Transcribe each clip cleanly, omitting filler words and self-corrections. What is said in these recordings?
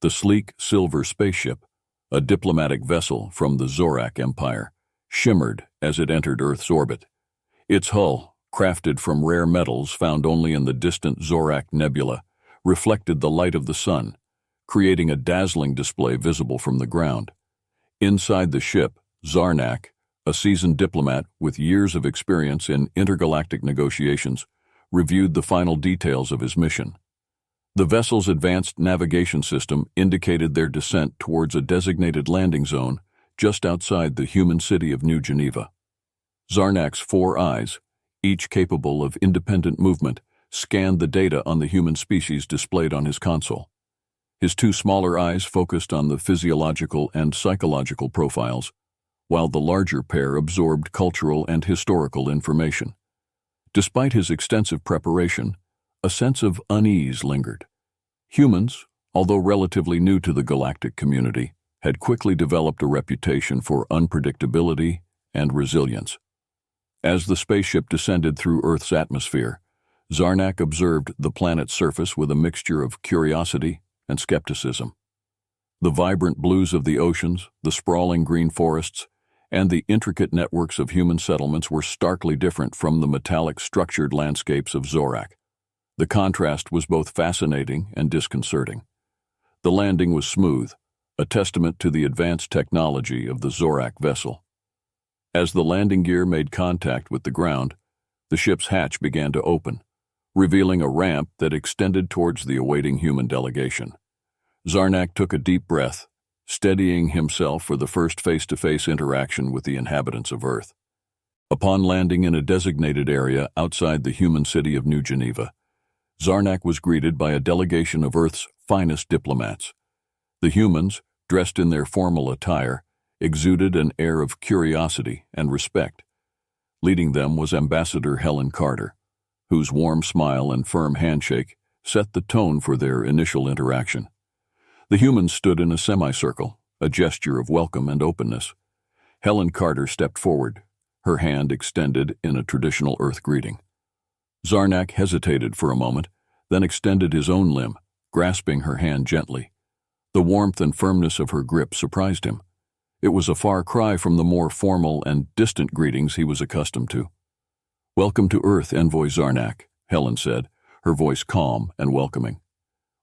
The sleek silver spaceship, a diplomatic vessel from the Zorak Empire, shimmered as it entered Earth's orbit. Its hull, crafted from rare metals found only in the distant Zorak Nebula, reflected the light of the sun, creating a dazzling display visible from the ground. Inside the ship, Zarnak, a seasoned diplomat with years of experience in intergalactic negotiations, reviewed the final details of his mission. The vessel's advanced navigation system indicated their descent towards a designated landing zone just outside the human city of New Geneva. Zarnak's 4 eyes, each capable of independent movement, scanned the data on the human species displayed on his console. His 2 smaller eyes focused on the physiological and psychological profiles, while the larger pair absorbed cultural and historical information. Despite his extensive preparation, a sense of unease lingered. Humans, although relatively new to the galactic community, had quickly developed a reputation for unpredictability and resilience. As the spaceship descended through Earth's atmosphere, Zarnak observed the planet's surface with a mixture of curiosity and skepticism. The vibrant blues of the oceans, the sprawling green forests, and the intricate networks of human settlements were starkly different from the metallic structured landscapes of Zorak. The contrast was both fascinating and disconcerting. The landing was smooth, a testament to the advanced technology of the Zorak vessel. As the landing gear made contact with the ground, the ship's hatch began to open, revealing a ramp that extended towards the awaiting human delegation. Zarnak took a deep breath, steadying himself for the first face-to-face interaction with the inhabitants of Earth. Upon landing in a designated area outside the human city of New Geneva, Zarnak was greeted by a delegation of Earth's finest diplomats. The humans, dressed in their formal attire, exuded an air of curiosity and respect. Leading them was Ambassador Helen Carter, whose warm smile and firm handshake set the tone for their initial interaction. The humans stood in a semicircle, a gesture of welcome and openness. Helen Carter stepped forward, her hand extended in a traditional Earth greeting. Zarnak hesitated for a moment, then extended his own limb, grasping her hand gently. The warmth and firmness of her grip surprised him. It was a far cry from the more formal and distant greetings he was accustomed to. "Welcome to Earth, Envoy Zarnak," Helen said, her voice calm and welcoming.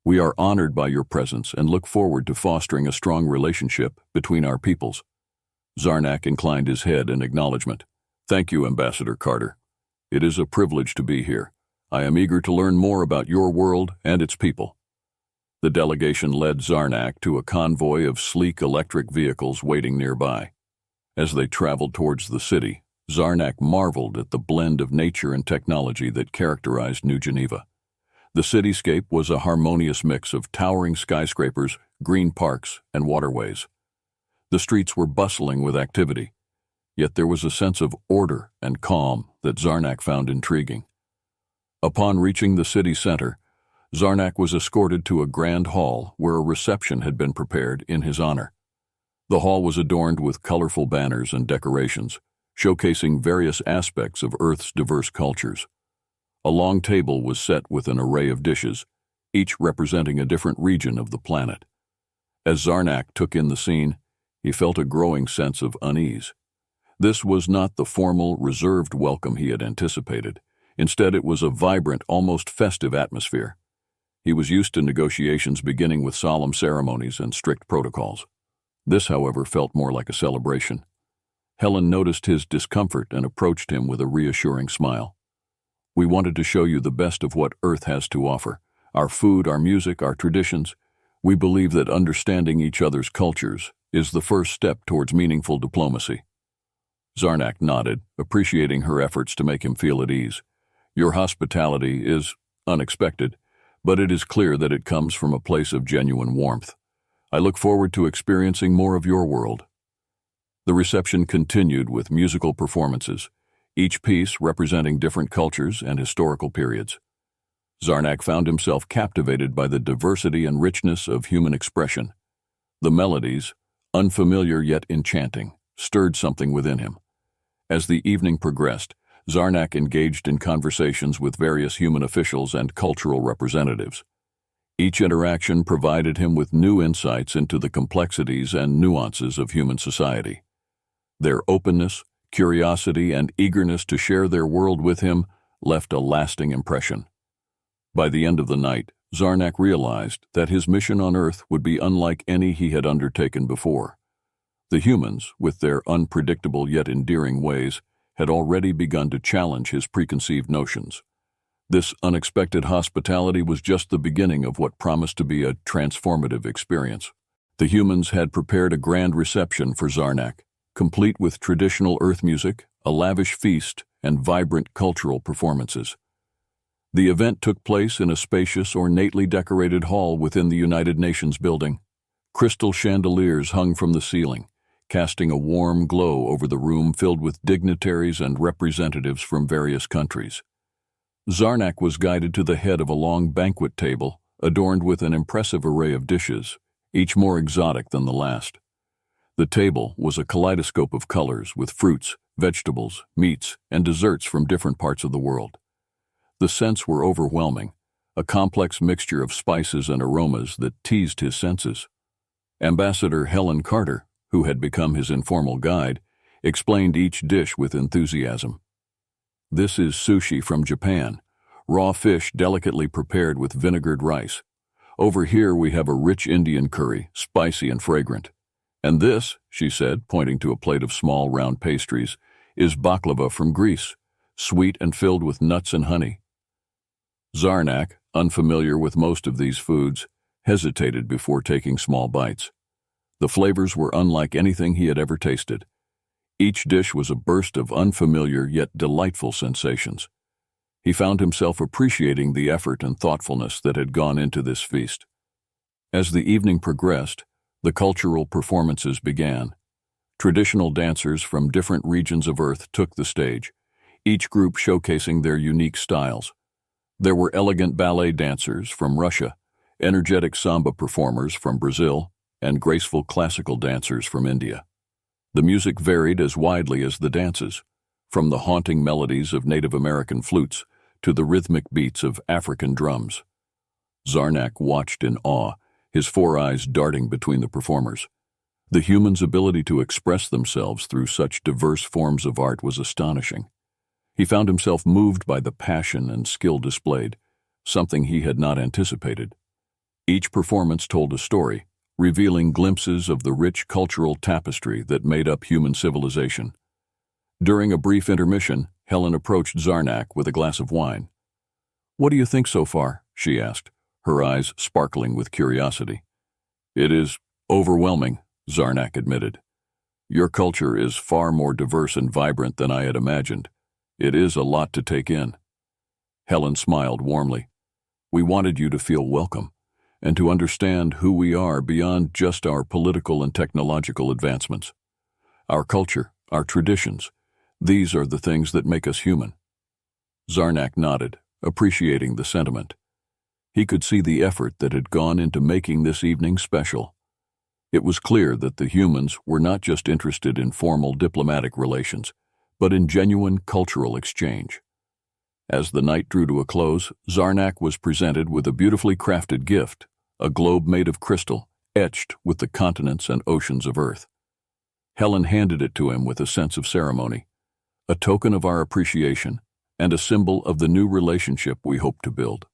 "We are honored by your presence and look forward to fostering a strong relationship between our peoples." Zarnak inclined his head in acknowledgement. "Thank you, Ambassador Carter. It is a privilege to be here. I am eager to learn more about your world and its people." The delegation led Zarnak to a convoy of sleek electric vehicles waiting nearby. As they traveled towards the city, Zarnak marveled at the blend of nature and technology that characterized New Geneva. The cityscape was a harmonious mix of towering skyscrapers, green parks, and waterways. The streets were bustling with activity, yet there was a sense of order and calm that Zarnak found intriguing. Upon reaching the city center, Zarnak was escorted to a grand hall where a reception had been prepared in his honor. The hall was adorned with colorful banners and decorations, showcasing various aspects of Earth's diverse cultures. A long table was set with an array of dishes, each representing a different region of the planet. As Zarnak took in the scene, he felt a growing sense of unease. This was not the formal, reserved welcome he had anticipated. Instead, it was a vibrant, almost festive atmosphere. He was used to negotiations beginning with solemn ceremonies and strict protocols. This, however, felt more like a celebration. Helen noticed his discomfort and approached him with a reassuring smile. "We wanted to show you the best of what Earth has to offer. Our food, our music, our traditions. We believe that understanding each other's cultures is the first step towards meaningful diplomacy." Zarnak nodded, appreciating her efforts to make him feel at ease. "Your hospitality is unexpected, but it is clear that it comes from a place of genuine warmth. I look forward to experiencing more of your world." The reception continued with musical performances, each piece representing different cultures and historical periods. Zarnak found himself captivated by the diversity and richness of human expression. The melodies, unfamiliar yet enchanting, stirred something within him. As the evening progressed, Zarnak engaged in conversations with various human officials and cultural representatives. Each interaction provided him with new insights into the complexities and nuances of human society. Their openness, curiosity, and eagerness to share their world with him left a lasting impression. By the end of the night, Zarnak realized that his mission on Earth would be unlike any he had undertaken before. The humans, with their unpredictable yet endearing ways, had already begun to challenge his preconceived notions. This unexpected hospitality was just the beginning of what promised to be a transformative experience. The humans had prepared a grand reception for Zarnak, complete with traditional Earth music, a lavish feast, and vibrant cultural performances. The event took place in a spacious, ornately decorated hall within the United Nations building. Crystal chandeliers hung from the ceiling, casting a warm glow over the room filled with dignitaries and representatives from various countries. Zarnak was guided to the head of a long banquet table, adorned with an impressive array of dishes, each more exotic than the last. The table was a kaleidoscope of colors with fruits, vegetables, meats, and desserts from different parts of the world. The scents were overwhelming, a complex mixture of spices and aromas that teased his senses. Ambassador Helen Carter, who had become his informal guide, explained each dish with enthusiasm. "This is sushi from Japan, raw fish delicately prepared with vinegared rice. Over here we have a rich Indian curry, spicy and fragrant. And this," she said, pointing to a plate of small round pastries, "is baklava from Greece, sweet and filled with nuts and honey." Zarnak, unfamiliar with most of these foods, hesitated before taking small bites. The flavors were unlike anything he had ever tasted. Each dish was a burst of unfamiliar yet delightful sensations. He found himself appreciating the effort and thoughtfulness that had gone into this feast. As the evening progressed, the cultural performances began. Traditional dancers from different regions of Earth took the stage, each group showcasing their unique styles. There were elegant ballet dancers from Russia, energetic samba performers from Brazil, and graceful classical dancers from India. The music varied as widely as the dances, from the haunting melodies of Native American flutes to the rhythmic beats of African drums. Zarnak watched in awe, his four eyes darting between the performers. The humans' ability to express themselves through such diverse forms of art was astonishing. He found himself moved by the passion and skill displayed, something he had not anticipated. Each performance told a story, revealing glimpses of the rich cultural tapestry that made up human civilization. During a brief intermission, Helen approached Zarnak with a glass of wine. "What do you think so far?" she asked, her eyes sparkling with curiosity. "It is overwhelming," Zarnak admitted. "Your culture is far more diverse and vibrant than I had imagined. It is a lot to take in." Helen smiled warmly. "We wanted you to feel welcome, and to understand who we are beyond just our political and technological advancements. Our culture, our traditions, these are the things that make us human." Zarnak nodded, appreciating the sentiment. He could see the effort that had gone into making this evening special. It was clear that the humans were not just interested in formal diplomatic relations, but in genuine cultural exchange. As the night drew to a close, Zarnak was presented with a beautifully crafted gift, a globe made of crystal, etched with the continents and oceans of Earth. Helen handed it to him with a sense of ceremony, a token of our appreciation and a symbol of the new relationship we hope to build.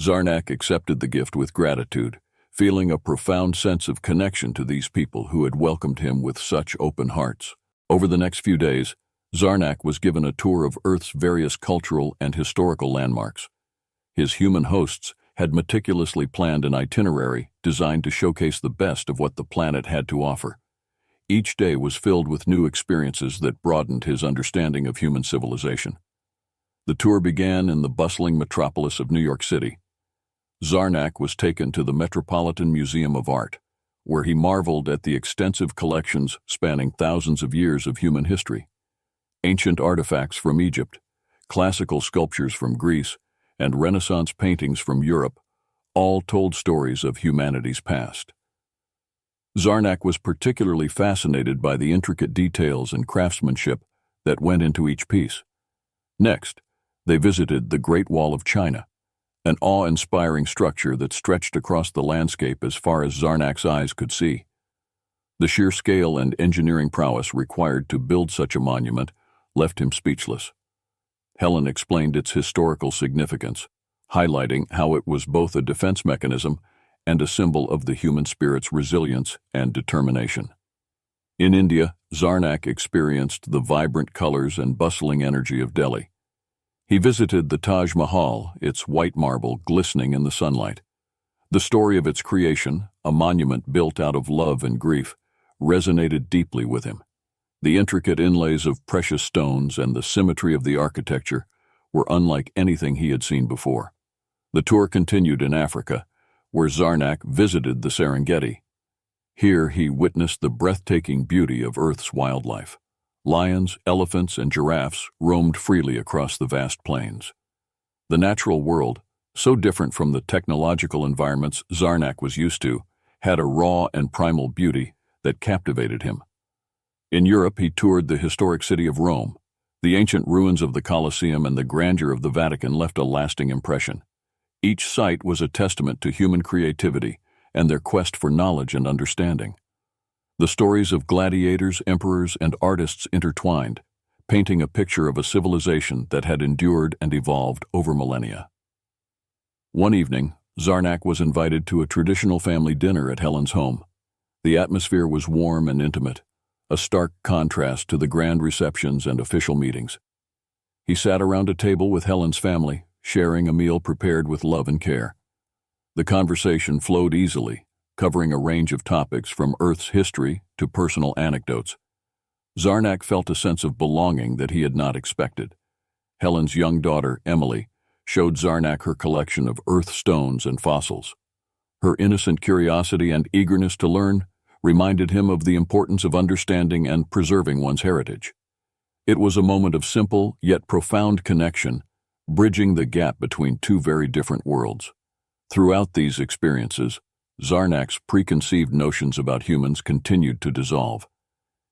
Zarnak accepted the gift with gratitude, feeling a profound sense of connection to these people who had welcomed him with such open hearts. Over the next few days, Zarnak was given a tour of Earth's various cultural and historical landmarks. His human hosts had meticulously planned an itinerary designed to showcase the best of what the planet had to offer. Each day was filled with new experiences that broadened his understanding of human civilization. The tour began in the bustling metropolis of New York City. Zarnak was taken to the Metropolitan Museum of Art, where he marveled at the extensive collections spanning thousands of years of human history. Ancient artifacts from Egypt, classical sculptures from Greece, and Renaissance paintings from Europe all told stories of humanity's past. Zarnak was particularly fascinated by the intricate details and craftsmanship that went into each piece. Next, they visited the Great Wall of China, an awe-inspiring structure that stretched across the landscape as far as Zarnak's eyes could see. The sheer scale and engineering prowess required to build such a monument left him speechless. Helen explained its historical significance, highlighting how it was both a defense mechanism and a symbol of the human spirit's resilience and determination. In India, Zarnak experienced the vibrant colors and bustling energy of Delhi. He visited the Taj Mahal, its white marble glistening in the sunlight. The story of its creation, a monument built out of love and grief, resonated deeply with him. The intricate inlays of precious stones and the symmetry of the architecture were unlike anything he had seen before. The tour continued in Africa, where Zarnak visited the Serengeti. Here he witnessed the breathtaking beauty of Earth's wildlife. Lions, elephants, and giraffes roamed freely across the vast plains. The natural world, so different from the technological environments Zarnak was used to, had a raw and primal beauty that captivated him. In Europe, he toured the historic city of Rome. The ancient ruins of the Colosseum and the grandeur of the Vatican left a lasting impression. Each site was a testament to human creativity and their quest for knowledge and understanding. The stories of gladiators, emperors, and artists intertwined, painting a picture of a civilization that had endured and evolved over millennia. One evening, Zarnak was invited to a traditional family dinner at Helen's home. The atmosphere was warm and intimate, a stark contrast to the grand receptions and official meetings. He sat around a table with Helen's family, sharing a meal prepared with love and care. The conversation flowed easily, covering a range of topics from Earth's history to personal anecdotes. Zarnak felt a sense of belonging that he had not expected. Helen's young daughter, Emily, showed Zarnak her collection of Earth stones and fossils. Her innocent curiosity and eagerness to learn reminded him of the importance of understanding and preserving one's heritage. It was a moment of simple yet profound connection, bridging the gap between two very different worlds. Throughout these experiences, Zarnak's preconceived notions about humans continued to dissolve.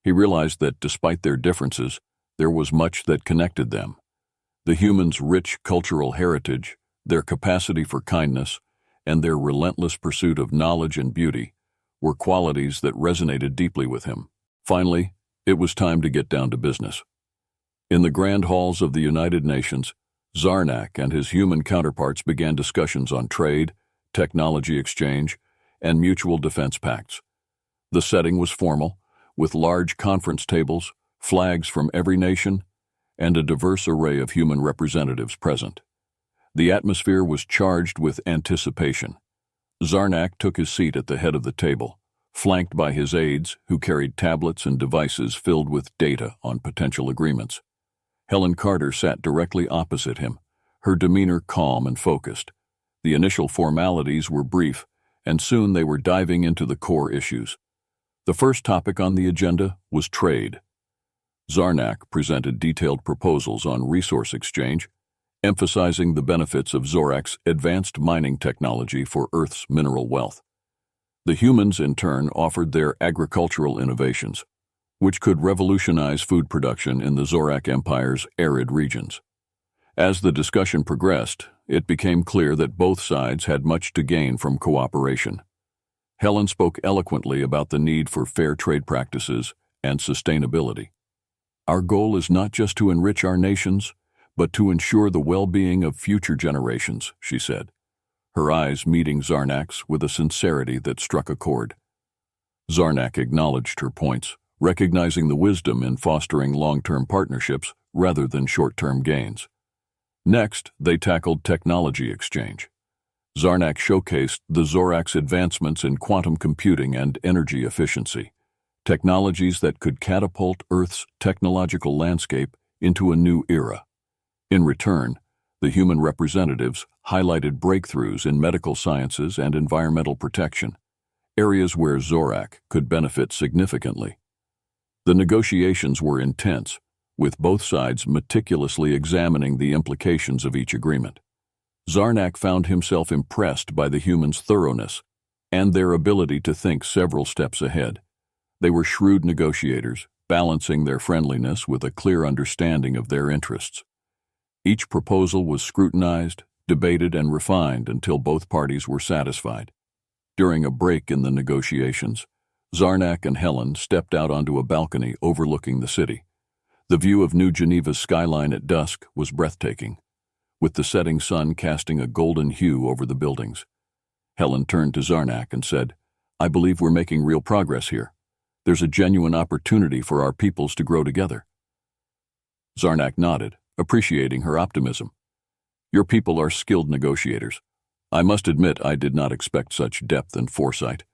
He realized that despite their differences, there was much that connected them. The humans' rich cultural heritage, their capacity for kindness, and their relentless pursuit of knowledge and beauty were qualities that resonated deeply with him. Finally, it was time to get down to business. In the grand halls of the United Nations, Zarnak and his human counterparts began discussions on trade, technology exchange, and mutual defense pacts. The setting was formal, with large conference tables, flags from every nation, and a diverse array of human representatives present. The atmosphere was charged with anticipation. Zarnak took his seat at the head of the table, flanked by his aides who carried tablets and devices filled with data on potential agreements. Helen Carter sat directly opposite him, her demeanor calm and focused. The initial formalities were brief, and soon they were diving into the core issues. The first topic on the agenda was trade. Zarnak presented detailed proposals on resource exchange, emphasizing the benefits of Zorak's advanced mining technology for Earth's mineral wealth. The humans, in turn, offered their agricultural innovations, which could revolutionize food production in the Zorak Empire's arid regions. As the discussion progressed, it became clear that both sides had much to gain from cooperation. Helen spoke eloquently about the need for fair trade practices and sustainability. Our goal is not just to enrich our nations, but to ensure the well-being of future generations, she said, her eyes meeting Zarnak's with a sincerity that struck a chord. Zarnak acknowledged her points, recognizing the wisdom in fostering long-term partnerships rather than short-term gains. Next, they tackled technology exchange. Zarnak showcased the Zorak's advancements in quantum computing and energy efficiency, technologies that could catapult Earth's technological landscape into a new era. In return, the human representatives highlighted breakthroughs in medical sciences and environmental protection, areas where Zorak could benefit significantly. The negotiations were intense, with both sides meticulously examining the implications of each agreement. Zarnak found himself impressed by the humans' thoroughness and their ability to think several steps ahead. They were shrewd negotiators, balancing their friendliness with a clear understanding of their interests. Each proposal was scrutinized, debated and refined until both parties were satisfied. During a break in the negotiations, Zarnak and Helen stepped out onto a balcony overlooking the city. The view of New Geneva's skyline at dusk was breathtaking, with the setting sun casting a golden hue over the buildings. Helen turned to Zarnak and said, "I believe we're making real progress here. There's a genuine opportunity for our peoples to grow together." Zarnak nodded, appreciating her optimism. "Your people are skilled negotiators. I must admit I did not expect such depth and foresight."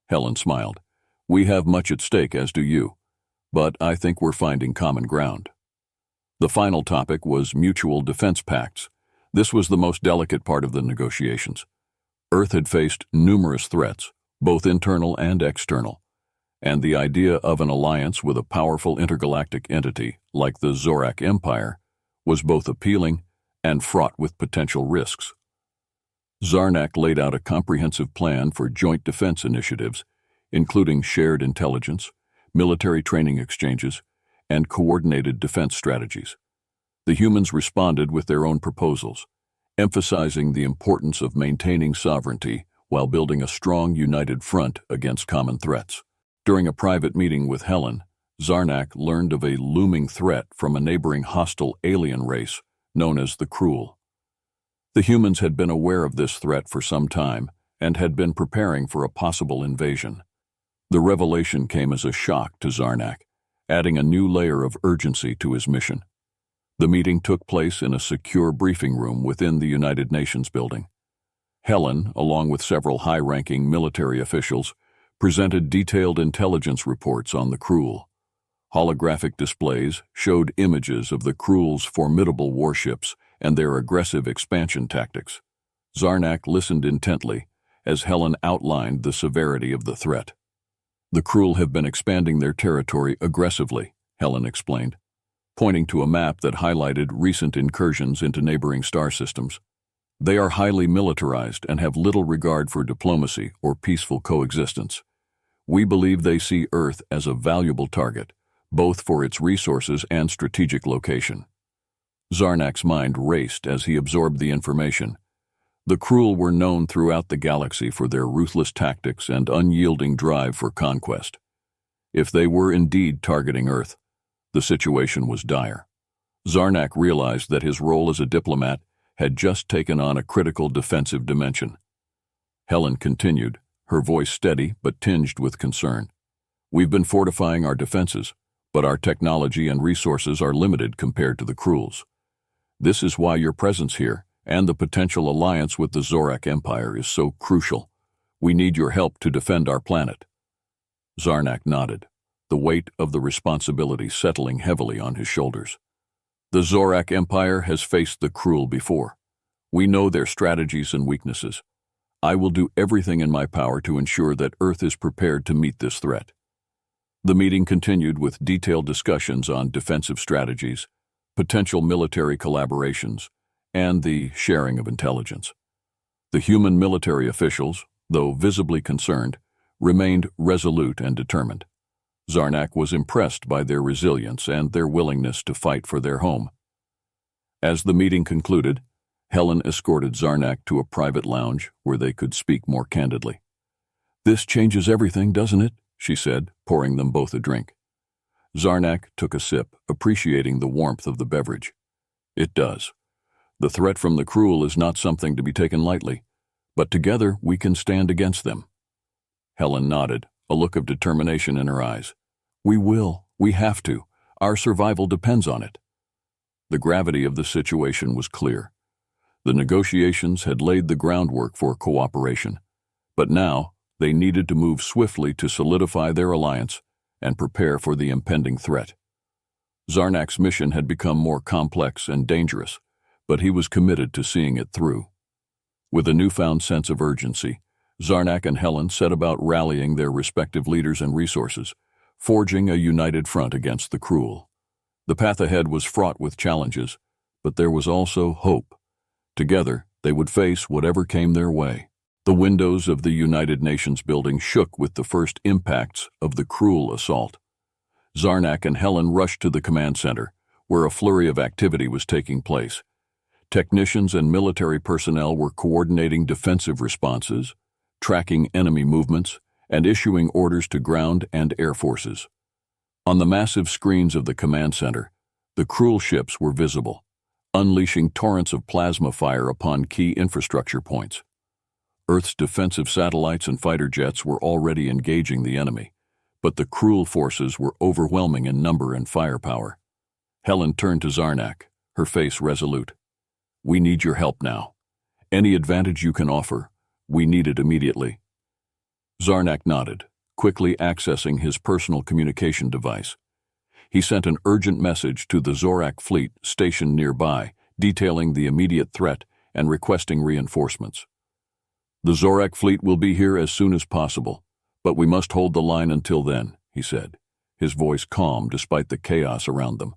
Helen smiled. "We have much at stake, as do you, but I think we're finding common ground." The final topic was mutual defense pacts. This was the most delicate part of the negotiations. Earth had faced numerous threats, both internal and external, and the idea of an alliance with a powerful intergalactic entity like the Zorak Empire was both appealing and fraught with potential risks. Zarnak laid out a comprehensive plan for joint defense initiatives, including shared intelligence, military training exchanges, and coordinated defense strategies. The humans responded with their own proposals, emphasizing the importance of maintaining sovereignty while building a strong, united front against common threats. During a private meeting with Helen, Zarnak learned of a looming threat from a neighboring hostile alien race known as the Cruel. The humans had been aware of this threat for some time and had been preparing for a possible invasion. The revelation came as a shock to Zarnak, adding a new layer of urgency to his mission. The meeting took place in a secure briefing room within the United Nations building. Helen, along with several high-ranking military officials, presented detailed intelligence reports on the Cruel. Holographic displays showed images of the Cruel's formidable warships and their aggressive expansion tactics. Zarnak listened intently as Helen outlined the severity of the threat. "The Cruel have been expanding their territory aggressively," Helen explained, pointing to a map that highlighted recent incursions into neighboring star systems. "They are highly militarized and have little regard for diplomacy or peaceful coexistence. We believe they see Earth as a valuable target, both for its resources and strategic location." Zarnak's mind raced as he absorbed the information. The Cruel were known throughout the galaxy for their ruthless tactics and unyielding drive for conquest. If they were indeed targeting Earth, the situation was dire. Zarnak realized that his role as a diplomat had just taken on a critical defensive dimension. Helen continued, her voice steady but tinged with concern. "We've been fortifying our defenses, but our technology and resources are limited compared to the Cruel's. This is why your presence here and the potential alliance with the Zorak Empire is so crucial. We need your help to defend our planet." Zarnak nodded, the weight of the responsibility settling heavily on his shoulders. "The Zorak Empire has faced the Cruel before. We know their strategies and weaknesses. I will do everything in my power to ensure that Earth is prepared to meet this threat." The meeting continued with detailed discussions on defensive strategies, potential military collaborations, and the sharing of intelligence. The human military officials, though visibly concerned, remained resolute and determined. Zarnak was impressed by their resilience and their willingness to fight for their home. As the meeting concluded, Helen escorted Zarnak to a private lounge where they could speak more candidly. "This changes everything, doesn't it?" she said, pouring them both a drink. Zarnak took a sip, appreciating the warmth of the beverage. "It does. The threat from the Cruel is not something to be taken lightly, but together we can stand against them." Helen nodded, a look of determination in her eyes. "We will. We have to. Our survival depends on it." The gravity of the situation was clear. The negotiations had laid the groundwork for cooperation, but now they needed to move swiftly to solidify their alliance and prepare for the impending threat. Zarnak's mission had become more complex and dangerous, but he was committed to seeing it through. With a newfound sense of urgency, Zarnak and Helen set about rallying their respective leaders and resources, forging a united front against the Cruel. The path ahead was fraught with challenges, but there was also hope. Together, they would face whatever came their way. The windows of the United Nations building shook with the first impacts of the Cruel assault. Zarnak and Helen rushed to the command center, where a flurry of activity was taking place. Technicians and military personnel were coordinating defensive responses, tracking enemy movements, and issuing orders to ground and air forces. On the massive screens of the command center, the cruel ships were visible, unleashing torrents of plasma fire upon key infrastructure points. Earth's defensive satellites and fighter jets were already engaging the enemy, but the cruel forces were overwhelming in number and firepower. Helen turned to Zarnak, her face resolute. "We need your help now. Any advantage you can offer, we need it immediately." Zarnak nodded, quickly accessing his personal communication device. He sent an urgent message to the Zorak fleet stationed nearby, detailing the immediate threat and requesting reinforcements. "The Zorak fleet will be here as soon as possible, but we must hold the line until then," he said, his voice calm despite the chaos around them.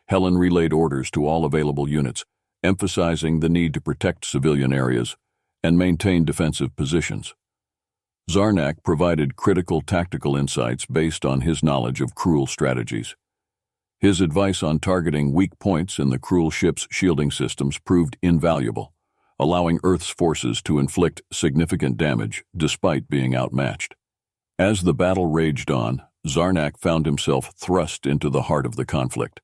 Helen relayed orders to all available units, emphasizing the need to protect civilian areas and maintain defensive positions. Zarnak provided critical tactical insights based on his knowledge of cruel strategies. His advice on targeting weak points in the cruel ship's shielding systems proved invaluable, allowing Earth's forces to inflict significant damage despite being outmatched. As the battle raged on, Zarnak found himself thrust into the heart of the conflict.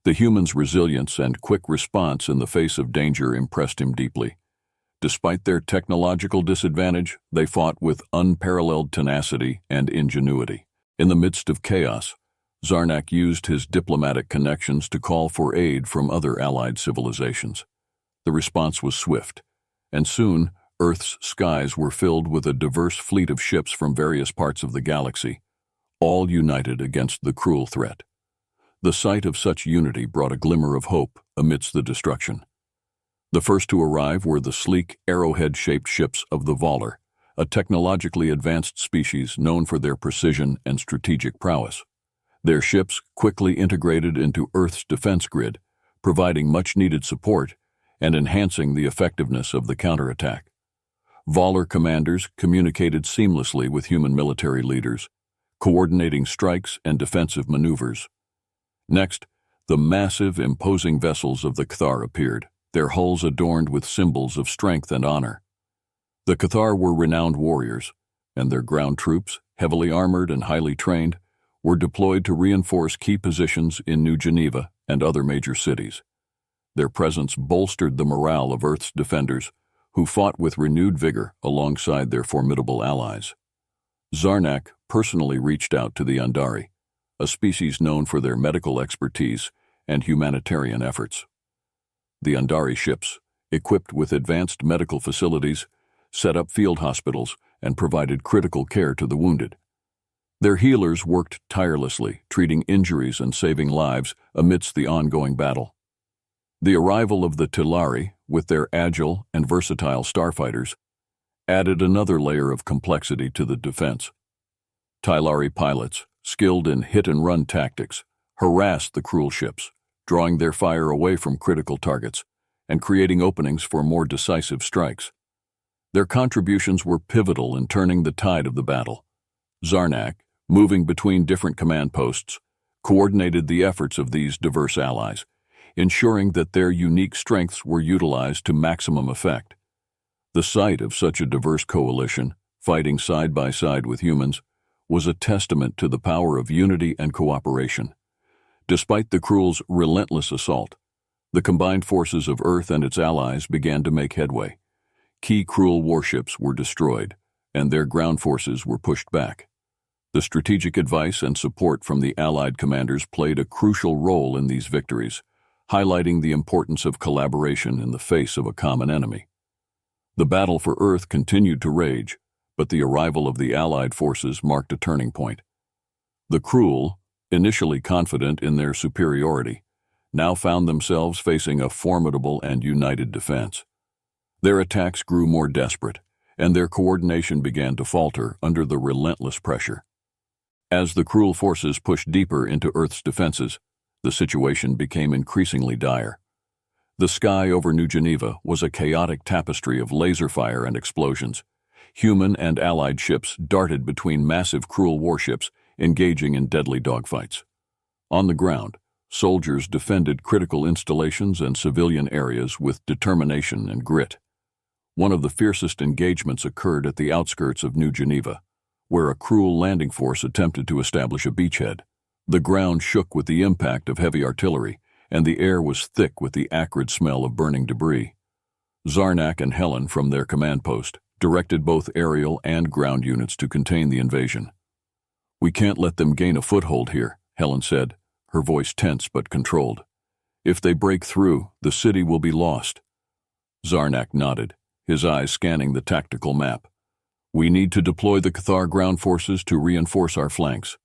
The humans' resilience and quick response in the face of danger impressed him deeply. Despite their technological disadvantage, they fought with unparalleled tenacity and ingenuity. In the midst of chaos, Zarnak used his diplomatic connections to call for aid from other allied civilizations. The response was swift, and soon Earth's skies were filled with a diverse fleet of ships from various parts of the galaxy, all united against the cruel threat. The sight of such unity brought a glimmer of hope amidst the destruction. The first to arrive were the sleek, arrowhead-shaped ships of the Valar, a technologically advanced species known for their precision and strategic prowess. Their ships quickly integrated into Earth's defense grid, providing much-needed support and enhancing the effectiveness of the counterattack. Valar commanders communicated seamlessly with human military leaders, coordinating strikes and defensive maneuvers. Next, the massive, imposing vessels of the Cathar appeared, their hulls adorned with symbols of strength and honor. The Cathar were renowned warriors, and their ground troops, heavily armored and highly trained, were deployed to reinforce key positions in New Geneva and other major cities. Their presence bolstered the morale of Earth's defenders, who fought with renewed vigor alongside their formidable allies. Zarnak personally reached out to the Andari, a species known for their medical expertise and humanitarian efforts. The Andari ships, equipped with advanced medical facilities, set up field hospitals and provided critical care to the wounded. Their healers worked tirelessly, treating injuries and saving lives amidst the ongoing battle. The arrival of the Tilari, with their agile and versatile starfighters, added another layer of complexity to the defense. Tilari pilots, skilled in hit-and-run tactics, harassed the cruel ships, drawing their fire away from critical targets and creating openings for more decisive strikes. Their contributions were pivotal in turning the tide of the battle. Zarnak, moving between different command posts, coordinated the efforts of these diverse allies, ensuring that their unique strengths were utilized to maximum effect. The sight of such a diverse coalition, fighting side by side with humans, was a testament to the power of unity and cooperation. Despite the Cruel's relentless assault, the combined forces of Earth and its allies began to make headway. Key Cruel warships were destroyed, and their ground forces were pushed back. The strategic advice and support from the Allied commanders played a crucial role in these victories, highlighting the importance of collaboration in the face of a common enemy. The battle for Earth continued to rage, but the arrival of the Allied forces marked a turning point. The Cruel, initially confident in their superiority, now found themselves facing a formidable and united defense. Their attacks grew more desperate, and their coordination began to falter under the relentless pressure. As the Cruel forces pushed deeper into Earth's defenses, the situation became increasingly dire. The sky over New Geneva was a chaotic tapestry of laser fire and explosions. Human and Allied ships darted between massive Cruel warships, engaging in deadly dogfights. On the ground, soldiers defended critical installations and civilian areas with determination and grit. One of the fiercest engagements occurred at the outskirts of New Geneva, where a cruel landing force attempted to establish a beachhead. The ground shook with the impact of heavy artillery, and the air was thick with the acrid smell of burning debris. Zarnak and Helen, from their command post, directed both aerial and ground units to contain the invasion. "We can't let them gain a foothold here," Helen said, her voice tense but controlled. "If they break through, the city will be lost." Zarnak nodded, his eyes scanning the tactical map. "We need to deploy the Cathar ground forces to reinforce our flanks.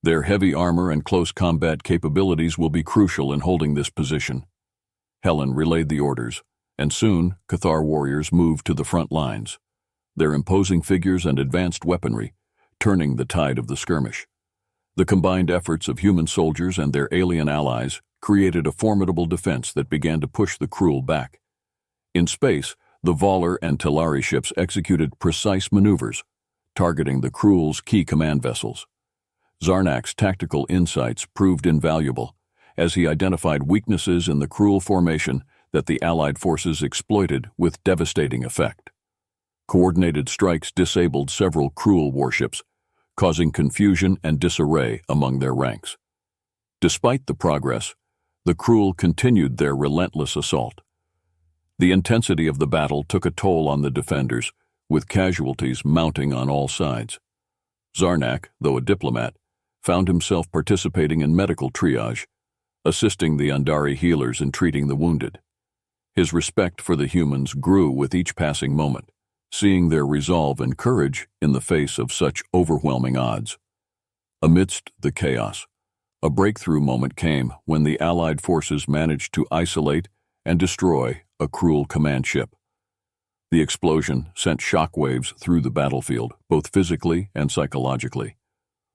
Their heavy armor and close combat capabilities will be crucial in holding this position." Helen relayed the orders, and soon Cathar warriors moved to the front lines, their imposing figures and advanced weaponry turning the tide of the skirmish. The combined efforts of human soldiers and their alien allies created a formidable defense that began to push the Cruel back. In space, the Valar and Telari ships executed precise maneuvers, targeting the Cruel's key command vessels. Zarnak's tactical insights proved invaluable, as he identified weaknesses in the Cruel formation that the Allied forces exploited with devastating effect. Coordinated strikes disabled several Cruel warships, causing confusion and disarray among their ranks. Despite the progress, the Cruel continued their relentless assault. The intensity of the battle took a toll on the defenders, with casualties mounting on all sides. Zarnak, though a diplomat, found himself participating in medical triage, assisting the Undari healers in treating the wounded. His respect for the humans grew with each passing moment, seeing their resolve and courage in the face of such overwhelming odds. Amidst the chaos, a breakthrough moment came when the Allied forces managed to isolate and destroy a Cruel command ship. The explosion sent shockwaves through the battlefield, both physically and psychologically.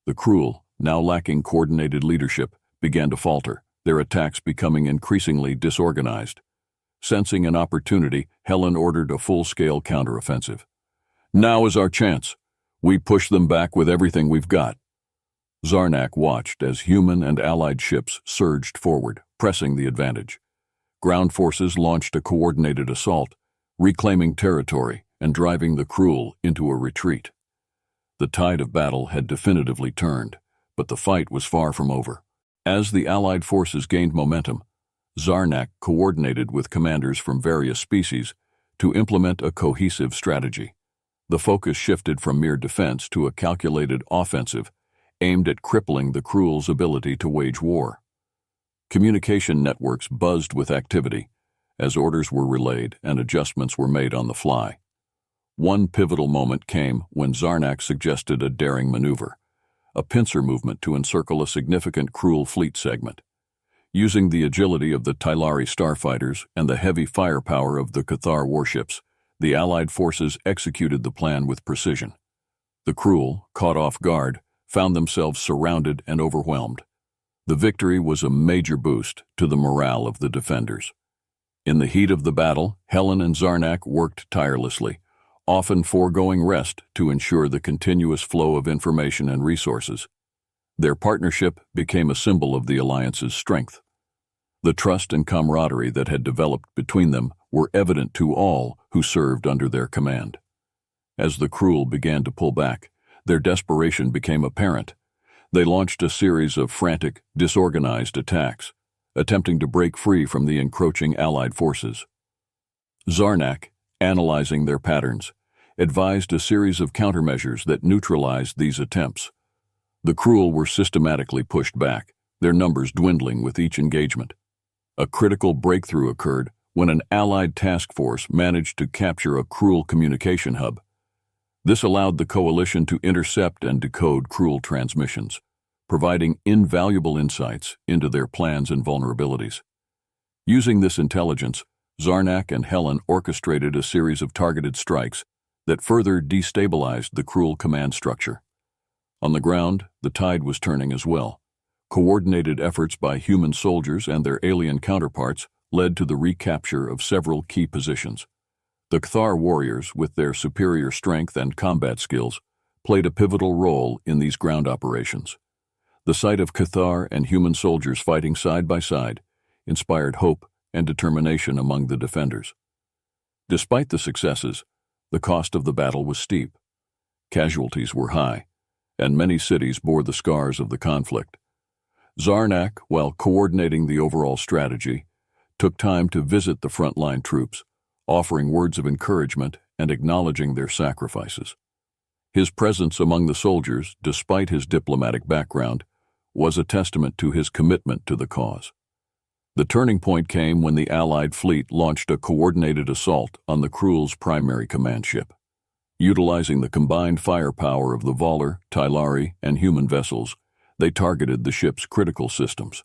The Cruel, now lacking coordinated leadership, began to falter, their attacks becoming increasingly disorganized. Sensing an opportunity, Helen ordered a full-scale counteroffensive. "Now is our chance. We push them back with everything we've got." Zarnak watched as human and Allied ships surged forward, pressing the advantage. Ground forces launched a coordinated assault, reclaiming territory and driving the Cruel into a retreat. The tide of battle had definitively turned, but the fight was far from over. As the Allied forces gained momentum, Zarnak coordinated with commanders from various species to implement a cohesive strategy. The focus shifted from mere defense to a calculated offensive aimed at crippling the Cruel's ability to wage war. Communication networks buzzed with activity as orders were relayed and adjustments were made on the fly. One pivotal moment came when Zarnak suggested a daring maneuver, a pincer movement to encircle a significant Cruel fleet segment. Using the agility of the Tylari starfighters and the heavy firepower of the Cathar warships, the Allied forces executed the plan with precision. The Cruel, caught off guard, found themselves surrounded and overwhelmed. The victory was a major boost to the morale of the defenders. In the heat of the battle, Helen and Zarnak worked tirelessly, often foregoing rest to ensure the continuous flow of information and resources. Their partnership became a symbol of the alliance's strength. The trust and camaraderie that had developed between them were evident to all who served under their command. As the Cruel began to pull back, their desperation became apparent. They launched a series of frantic, disorganized attacks, attempting to break free from the encroaching Allied forces. Zarnak, analyzing their patterns, advised a series of countermeasures that neutralized these attempts. The Cruel were systematically pushed back, their numbers dwindling with each engagement. A critical breakthrough occurred when an Allied task force managed to capture a Cruel communication hub. This allowed the coalition to intercept and decode Cruel transmissions, providing invaluable insights into their plans and vulnerabilities. Using this intelligence, Zarnak and Helen orchestrated a series of targeted strikes that further destabilized the Cruel command structure. On the ground, the tide was turning as well. Coordinated efforts by human soldiers and their alien counterparts led to the recapture of several key positions. The Cathar warriors, with their superior strength and combat skills, played a pivotal role in these ground operations. The sight of Cathar and human soldiers fighting side by side inspired hope and determination among the defenders. Despite the successes, the cost of the battle was steep. Casualties were high, and many cities bore the scars of the conflict. Zarnak, while coordinating the overall strategy, took time to visit the frontline troops, offering words of encouragement and acknowledging their sacrifices. His presence among the soldiers, despite his diplomatic background, was a testament to his commitment to the cause. The turning point came when the Allied fleet launched a coordinated assault on the Krul's primary command ship. Utilizing the combined firepower of the Valar, Tylari, and human vessels, they targeted the ship's critical systems.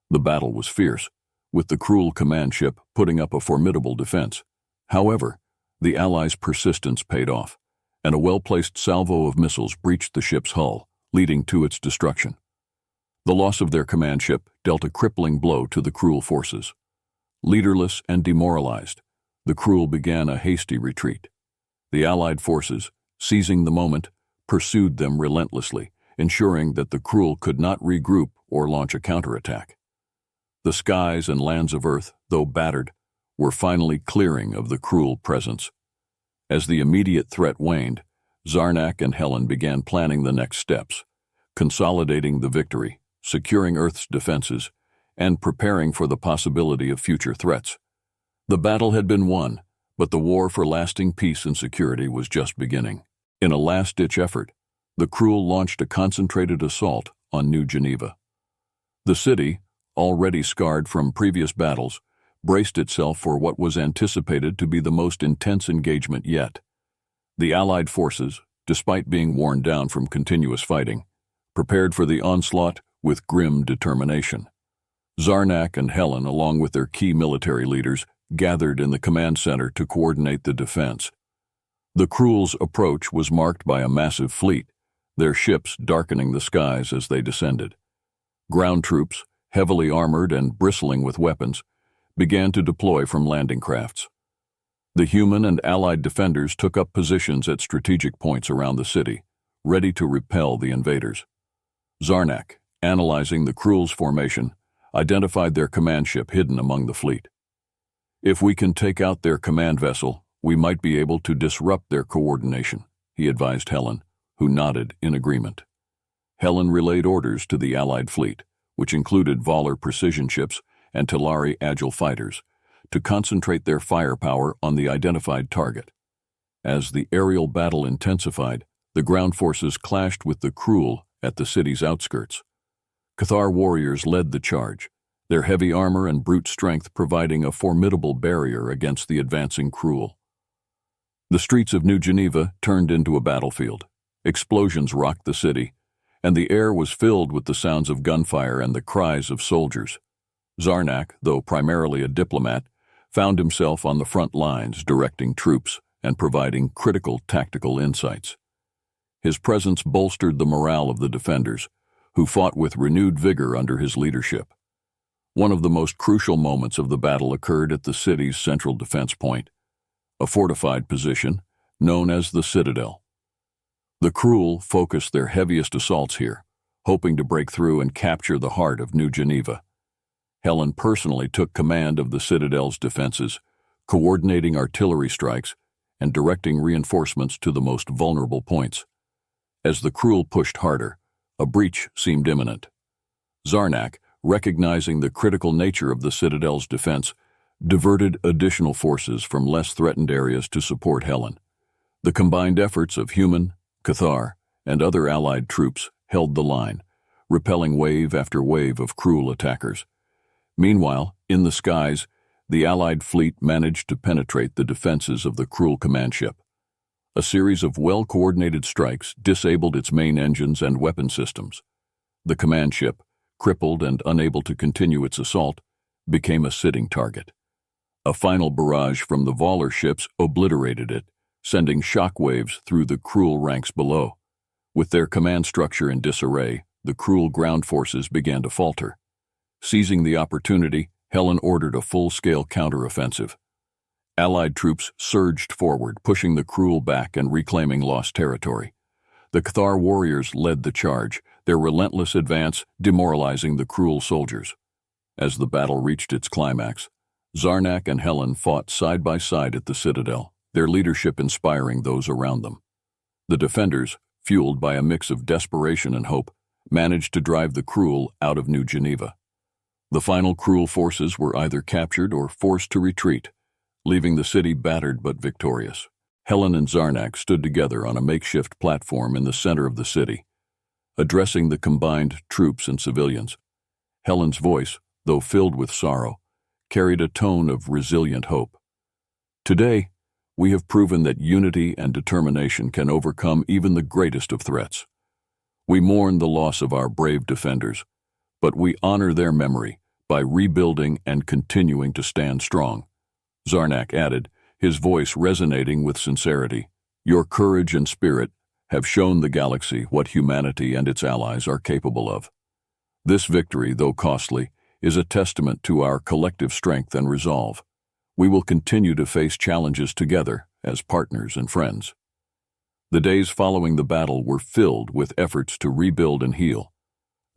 The battle was fierce, with the Krul command ship putting up a formidable defense. However, the Allies' persistence paid off, and a well-placed salvo of missiles breached the ship's hull, leading to its destruction. The loss of their command ship dealt a crippling blow to the Krul forces. Leaderless and demoralized, the Krul began a hasty retreat. The Allied forces, seizing the moment, pursued them relentlessly, ensuring that the Krul could not regroup or launch a counterattack. The skies and lands of Earth, though battered, were finally clearing of the Krul presence. As the immediate threat waned, Zarnak and Helen began planning the next steps, consolidating the victory, securing Earth's defenses, and preparing for the possibility of future threats. The battle had been won, but the war for lasting peace and security was just beginning. In a last-ditch effort, the Krul launched a concentrated assault on New Geneva. The city, already scarred from previous battles, braced itself for what was anticipated to be the most intense engagement yet. The Allied forces, despite being worn down from continuous fighting, prepared for the onslaught with grim determination. Zarnak and Helen, along with their key military leaders, gathered in the command center to coordinate the defense. The Krul's approach was marked by a massive fleet, their ships darkening the skies as they descended. Ground troops, heavily armored and bristling with weapons, began to deploy from landing crafts. The human and Allied defenders took up positions at strategic points around the city, ready to repel the invaders. Zarnak, analyzing the Krul's formation, identified their command ship hidden among the fleet. "If we can take out their command vessel, we might be able to disrupt their coordination," he advised Helen, who nodded in agreement. Helen relayed orders to the Allied fleet, which included Valar precision ships and Talari agile fighters, to concentrate their firepower on the identified target. As the aerial battle intensified, the ground forces clashed with the Krul at the city's outskirts. Cathar warriors led the charge, their heavy armor and brute strength providing a formidable barrier against the advancing Krul. The streets of New Geneva turned into a battlefield. Explosions rocked the city, and the air was filled with the sounds of gunfire and the cries of soldiers. Zarnak, though primarily a diplomat, found himself on the front lines directing troops and providing critical tactical insights. His presence bolstered the morale of the defenders, who fought with renewed vigor under his leadership. One of the most crucial moments of the battle occurred at the city's central defense point, a fortified position known as the Citadel. The Krul focused their heaviest assaults here, hoping to break through and capture the heart of New Geneva. Helen personally took command of the Citadel's defenses, coordinating artillery strikes and directing reinforcements to the most vulnerable points. As the Krul pushed harder, a breach seemed imminent. Zarnak, recognizing the critical nature of the Citadel's defense, diverted additional forces from less threatened areas to support Helen. The combined efforts of human, Cathar, and other Allied troops held the line, repelling wave after wave of Krul attackers. Meanwhile, in the skies, the Allied fleet managed to penetrate the defenses of the Krul command ship. A series of well-coordinated strikes disabled its main engines and weapon systems. The command ship, crippled and unable to continue its assault, became a sitting target. A final barrage from the Valar ships obliterated it, sending shockwaves through the Krul ranks below. With their command structure in disarray, the Krul ground forces began to falter. Seizing the opportunity, Helen ordered a full-scale counteroffensive. Allied troops surged forward, pushing the Krul back and reclaiming lost territory. The Cathar warriors led the charge, their relentless advance demoralizing the cruel soldiers. As the battle reached its climax, Zarnak and Helen fought side by side at the citadel, their leadership inspiring those around them. The defenders, fueled by a mix of desperation and hope, managed to drive the cruel out of New Geneva. The final cruel forces were either captured or forced to retreat, leaving the city battered but victorious. Helen and Zarnak stood together on a makeshift platform in the center of the city, addressing the combined troops and civilians. Helen's voice, though filled with sorrow, carried a tone of resilient hope. Today, we have proven that unity and determination can overcome even the greatest of threats. We mourn the loss of our brave defenders, but we honor their memory by rebuilding and continuing to stand strong. Zarnak added, his voice resonating with sincerity. Your courage and spirit have shown the galaxy what humanity and its allies are capable of. This victory, though costly, is a testament to our collective strength and resolve. We will continue to face challenges together as partners and friends. The days following the battle were filled with efforts to rebuild and heal.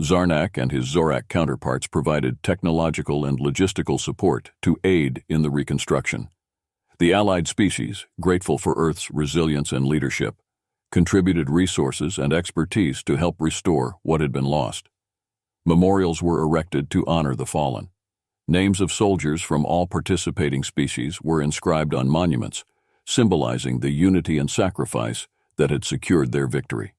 Zarnak and his Zorak counterparts provided technological and logistical support to aid in the reconstruction. The allied species, grateful for Earth's resilience and leadership, contributed resources and expertise to help restore what had been lost. Memorials were erected to honor the fallen. Names of soldiers from all participating species were inscribed on monuments, symbolizing the unity and sacrifice that had secured their victory.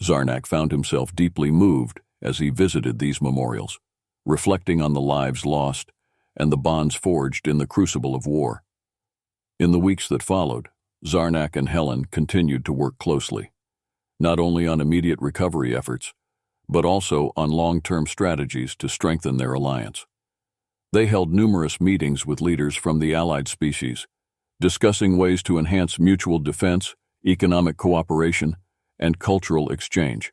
Zarnak found himself deeply moved as he visited these memorials, reflecting on the lives lost and the bonds forged in the crucible of war. In the weeks that followed, Zarnak and Helen continued to work closely, not only on immediate recovery efforts, but also on long-term strategies to strengthen their alliance. They held numerous meetings with leaders from the allied species, discussing ways to enhance mutual defense, economic cooperation, and cultural exchange.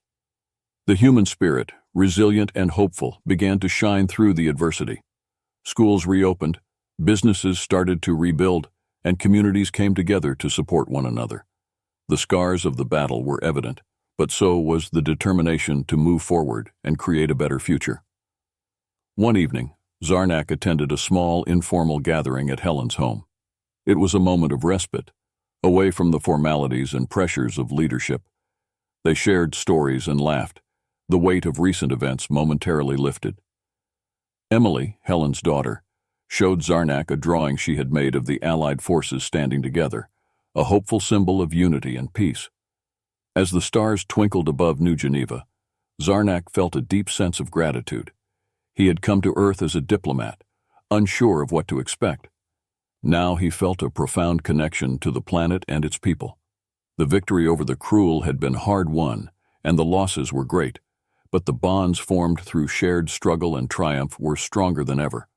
The human spirit, resilient and hopeful, began to shine through the adversity. Schools reopened, businesses started to rebuild, and communities came together to support one another. The scars of the battle were evident, but so was the determination to move forward and create a better future. One evening, Zarnak attended a small, informal gathering at Helen's home. It was a moment of respite, away from the formalities and pressures of leadership. They shared stories and laughed, the weight of recent events momentarily lifted. Emily, Helen's daughter, showed Zarnak a drawing she had made of the Allied forces standing together, a hopeful symbol of unity and peace. As the stars twinkled above New Geneva, Zarnak felt a deep sense of gratitude. He had come to Earth as a diplomat, unsure of what to expect. Now he felt a profound connection to the planet and its people. The victory over the cruel had been hard won, and the losses were great, but the bonds formed through shared struggle and triumph were stronger than ever.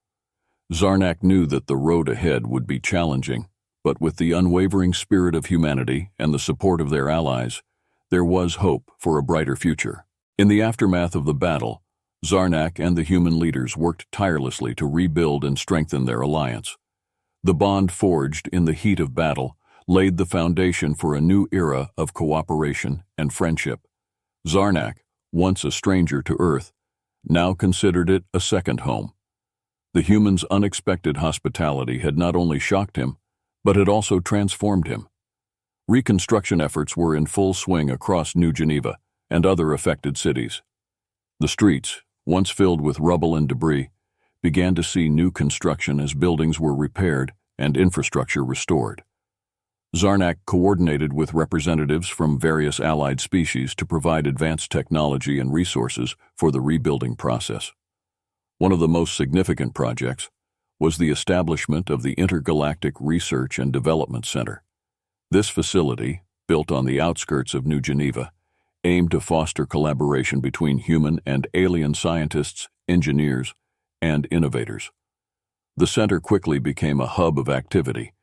Zarnak knew that the road ahead would be challenging, but with the unwavering spirit of humanity and the support of their allies, there was hope for a brighter future. In the aftermath of the battle, Zarnak and the human leaders worked tirelessly to rebuild and strengthen their alliance. The bond forged in the heat of battle laid the foundation for a new era of cooperation and friendship. Zarnak, once a stranger to Earth, now considered it a second home. The humans' unexpected hospitality had not only shocked him, but had also transformed him. Reconstruction efforts were in full swing across New Geneva and other affected cities. The streets, once filled with rubble and debris, began to see new construction as buildings were repaired and infrastructure restored. Zarnak coordinated with representatives from various allied species to provide advanced technology and resources for the rebuilding process. One of the most significant projects was the establishment of the Intergalactic Research and Development Center. This facility, built on the outskirts of New Geneva, aimed to foster collaboration between human and alien scientists, engineers, and innovators. The center quickly became a hub of activity,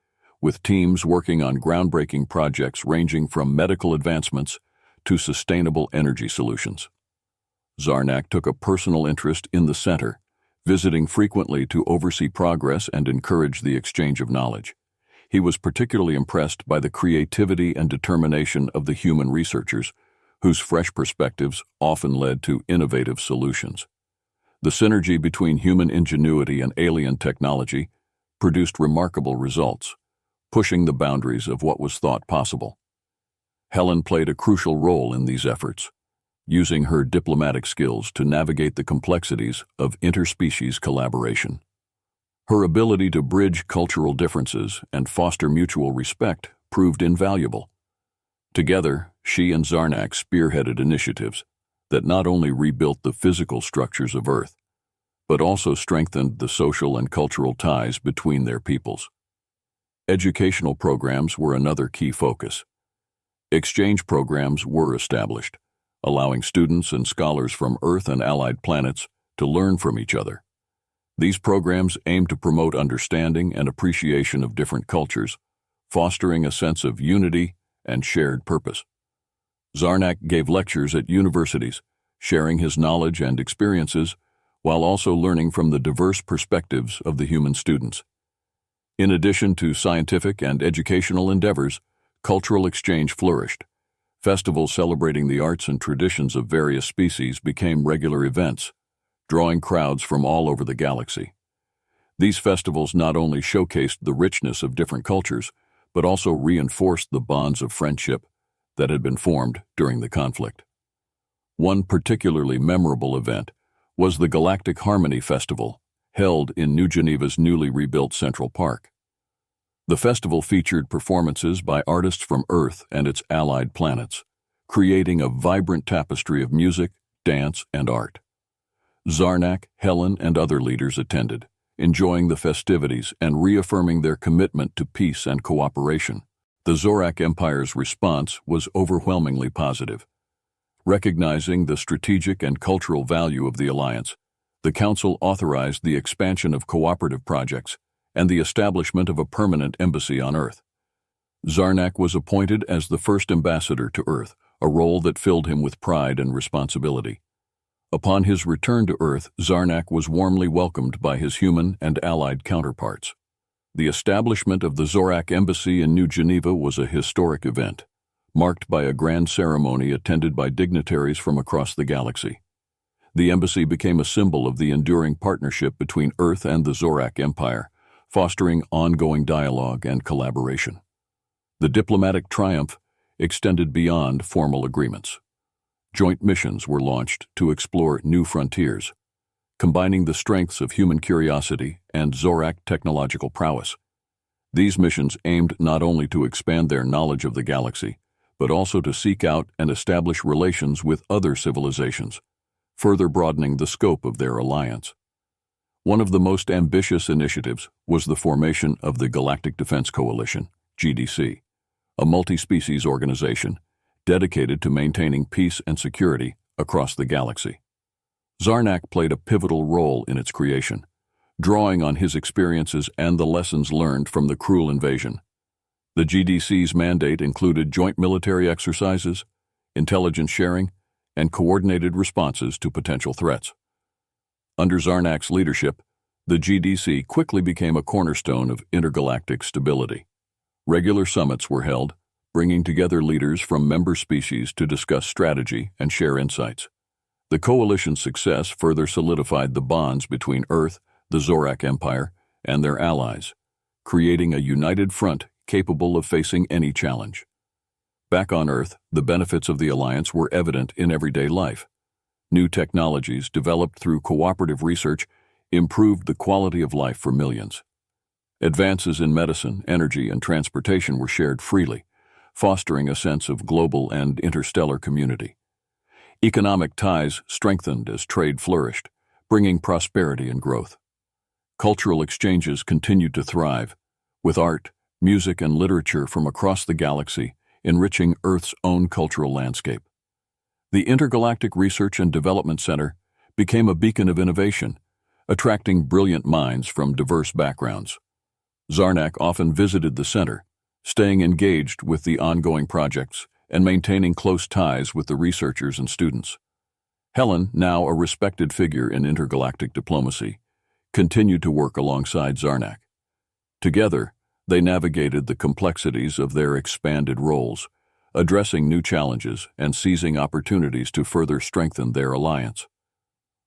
with teams working on groundbreaking projects ranging from medical advancements to sustainable energy solutions. Zarnak took a personal interest in the center, visiting frequently to oversee progress and encourage the exchange of knowledge. He was particularly impressed by the creativity and determination of the human researchers, whose fresh perspectives often led to innovative solutions. The synergy between human ingenuity and alien technology produced remarkable results, pushing the boundaries of what was thought possible. Helen played a crucial role in these efforts, using her diplomatic skills to navigate the complexities of interspecies collaboration. Her ability to bridge cultural differences and foster mutual respect proved invaluable. Together, she and Zarnak spearheaded initiatives that not only rebuilt the physical structures of Earth, but also strengthened the social and cultural ties between their peoples. Educational programs were another key focus. Exchange programs were established, allowing students and scholars from Earth and allied planets to learn from each other. These programs aimed to promote understanding and appreciation of different cultures, fostering a sense of unity and shared purpose. Zarnak gave lectures at universities, sharing his knowledge and experiences while also learning from the diverse perspectives of the human students. In addition to scientific and educational endeavors, cultural exchange flourished. Festivals celebrating the arts and traditions of various species became regular events, drawing crowds from all over the galaxy. These festivals not only showcased the richness of different cultures, but also reinforced the bonds of friendship that had been formed during the conflict. One particularly memorable event was the Galactic Harmony Festival, held in New Geneva's newly rebuilt Central Park. The festival featured performances by artists from Earth and its allied planets, creating a vibrant tapestry of music, dance, and art. Zarnak, Helen, and other leaders attended, enjoying the festivities and reaffirming their commitment to peace and cooperation. The Zorak Empire's response was overwhelmingly positive. Recognizing the strategic and cultural value of the alliance, the Council authorized the expansion of cooperative projects and the establishment of a permanent embassy on Earth. Zarnak was appointed as the first ambassador to Earth, a role that filled him with pride and responsibility. Upon his return to Earth, Zarnak was warmly welcomed by his human and allied counterparts. The establishment of the Zorak Embassy in New Geneva was a historic event, marked by a grand ceremony attended by dignitaries from across the galaxy. The embassy became a symbol of the enduring partnership between Earth and the Zorak Empire, fostering ongoing dialogue and collaboration. The diplomatic triumph extended beyond formal agreements. Joint missions were launched to explore new frontiers, combining the strengths of human curiosity and Zorak technological prowess. These missions aimed not only to expand their knowledge of the galaxy, but also to seek out and establish relations with other civilizations, further broadening the scope of their alliance. One of the most ambitious initiatives was the formation of the Galactic Defense Coalition, GDC, a multi-species organization dedicated to maintaining peace and security across the galaxy. Zarnak played a pivotal role in its creation, drawing on his experiences and the lessons learned from the cruel invasion. The GDC's mandate included joint military exercises, intelligence sharing, and coordinated responses to potential threats. Under Zarnak's leadership, the GDC quickly became a cornerstone of intergalactic stability. Regular summits were held, bringing together leaders from member species to discuss strategy and share insights. The coalition's success further solidified the bonds between Earth, the Zorak Empire, and their allies, creating a united front capable of facing any challenge. Back on Earth, the benefits of the alliance were evident in everyday life. New technologies developed through cooperative research improved the quality of life for millions. Advances in medicine, energy, and transportation were shared freely, fostering a sense of global and interstellar community. Economic ties strengthened as trade flourished, bringing prosperity and growth. Cultural exchanges continued to thrive, with art, music, and literature from across the galaxy enriching Earth's own cultural landscape. The Intergalactic Research and Development Center became a beacon of innovation, attracting brilliant minds from diverse backgrounds. Zarnak often visited the center, staying engaged with the ongoing projects and maintaining close ties with the researchers and students. Helen, now a respected figure in intergalactic diplomacy, continued to work alongside Zarnak. Together, they navigated the complexities of their expanded roles, addressing new challenges and seizing opportunities to further strengthen their alliance.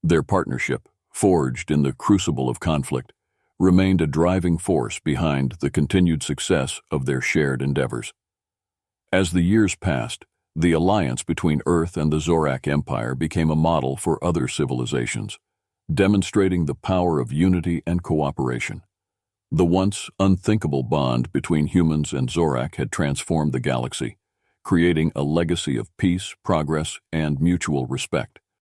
Their partnership, forged in the crucible of conflict, remained a driving force behind the continued success of their shared endeavors. As the years passed, the alliance between Earth and the Zorak Empire became a model for other civilizations, demonstrating the power of unity and cooperation. The once unthinkable bond between humans and Zorak had transformed the galaxy, creating a legacy of peace, progress, and mutual respect.